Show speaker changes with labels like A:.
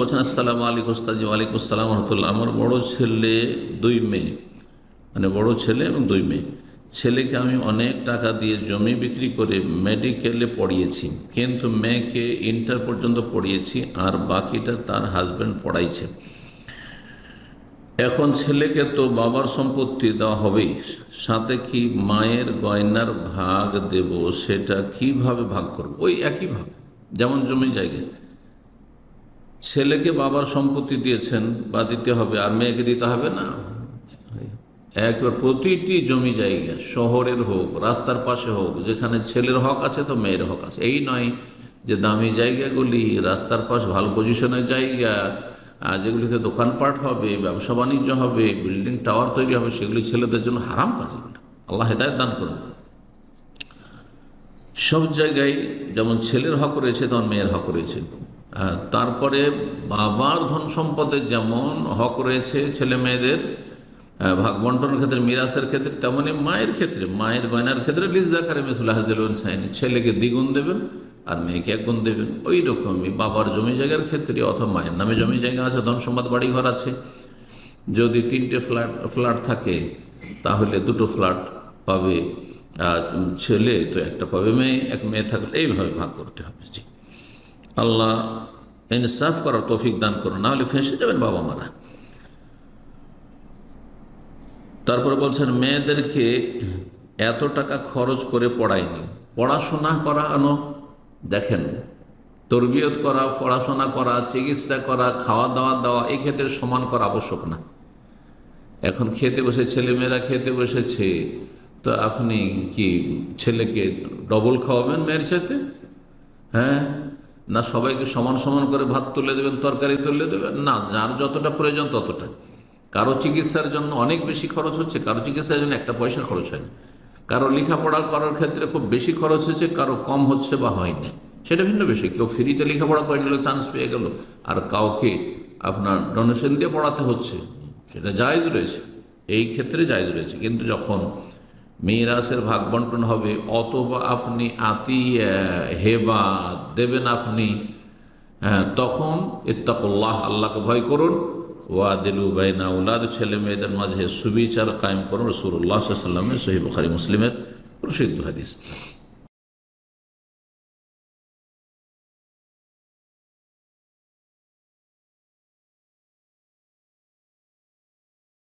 A: বলছেন আসসালামু আলাইকুম ওস্তাদ। ওয়ালাইকুম আসসালাম রহমতুল্লাহ। আমার বড় ছেলে 2 মেয়ে, মানে বড় ছেলে এবং 2 মেয়ে। ছেলেকে আমি অনেক টাকা দিয়ে জমি বিক্রি করে মেডিকেলে পড়িয়েছি, কিন্তু মেয়েকে ইন্টার পর্যন্ত পড়িয়েছি আর বাকিটা তার হাজব্যান্ড পড়াইছে। এখন ছেলেকে তো বাবার সম্পত্তি দেওয়া হবেই, সাথে কি মায়ের গয়নার ভাগ দেব, সেটা কিভাবে ভাগ করব? ওই একইভাবে যেমন জমি জায়গা, ছেলেকে বাবার সম্পত্তি দিয়েছেন বা দিতে হবে, আর মেয়েকে দিতে হবে না। একবার প্রতিটি জমি জায়গা, শহরের হোক রাস্তার পাশে হোক, যেখানে ছেলের হক আছে তো মেয়ের হক আছে। এই নয় যে দামি জায়গাগুলি, রাস্তার পাশ ভালো পজিশনের জায়গা, যেগুলিতে দোকানপাট হবে, ব্যবসা বাণিজ্য হবে, বিল্ডিং টাওয়ার তৈরি হবে, সেগুলি ছেলেদের জন্য হারাম কাজ। এগুলো আল্লাহ হেদায়েত দান করুন। সব জায়গায় যেমন ছেলের হক রয়েছে তেমন মেয়ের হক রয়েছে। তারপরে বাবার ধন সম্পদে যেমন হক রয়েছে ছেলে মেয়েদের ভাগ বন্টনের ক্ষেত্রে, মিরাসের ক্ষেত্রে, তেমনি মায়ের ক্ষেত্রে, মায়ের গয়নার ক্ষেত্রে লিজ্জাকারে মিসলু হাযিল উনসায়াইন, ছেলেকে দ্বিগুণ দেবেন আর মেয়েকে 1 গুণ দেবেন। ওই রকমই বাবার জমি জায়গার ক্ষেত্রে অথবা মায়ের নামে জমি জায়গা আছে, ধন সম্পদ বাড়ি ঘর আছে, যদি 3টে ফ্ল্যাট থাকে তাহলে 2টো ফ্ল্যাট পাবে ছেলে, তো 1টা পাবে মেয়ে, 1 মেয়ে থাকলে এইভাবে ভাগ করতে হবে। জি, আল্লাহ ইনসাফ করার তৌফিক দান করুন, না হলে ফেঁসে যাবেন বাবা মারা। তারপরে বলছেন মেয়েদেরকে এত টাকা খরচ করে পড়ায়নি, পড়াশোনা করানো, দেখেন তরবিয়ত করা, পড়াশোনা করা, চিকিৎসা করা, খাওয়া দাওয়া দেওয়া, এই ক্ষেত্রে সমান করা আবশ্যক না। এখন খেতে বসে ছেলেমেয়েরা খেতে বসেছে, তো আপনি কি ছেলেকে ডবল খাওয়াবেন মেয়ের সাথে? হ্যাঁ, না সবাইকে সমান সমান করে ভাত তুলে দেবেন, তরকারি তুলে দেবেন? না, যার যতটা প্রয়োজন ততটা। কারো চিকিৎসার জন্য অনেক বেশি খরচ হচ্ছে, কারো চিকিৎসার জন্য 1 পয়সা খরচ হয়নি। কারো লেখাপড়া করার ক্ষেত্রে খুব বেশি খরচ হচ্ছে, কারো কম হচ্ছে বা হয়নি, সেটা ভিন্ন বিষয়। কেউ ফ্রিতে লেখাপড়া করে নিল, চান্স পেয়ে গেল, আর কাউকে আপনার ডোনেশন দিয়ে পড়াতে হচ্ছে, সেটা জায়েজ রয়েছে, এই ক্ষেত্রে জায়েজ রয়েছে। কিন্তু যখন মিরাসের ভাগ বন্টন হবে, অথবা আপনি আতিয়া হেবা দেবেন আপনি, তখন ইত্তাকুল্লাহ, আল্লাহকে ভয় করুন, ওয়াদিলু বাইনা আওলাদ, ছেলে মেয়েদের মাঝে সুবিচার কায়েম করুন। রাসূলুল্লাহ সাল্লাল্লাহু আলাইহি ওয়াসাল্লামের সহিহ বুখারী মুসলিমের প্রসিদ্ধ হাদিস।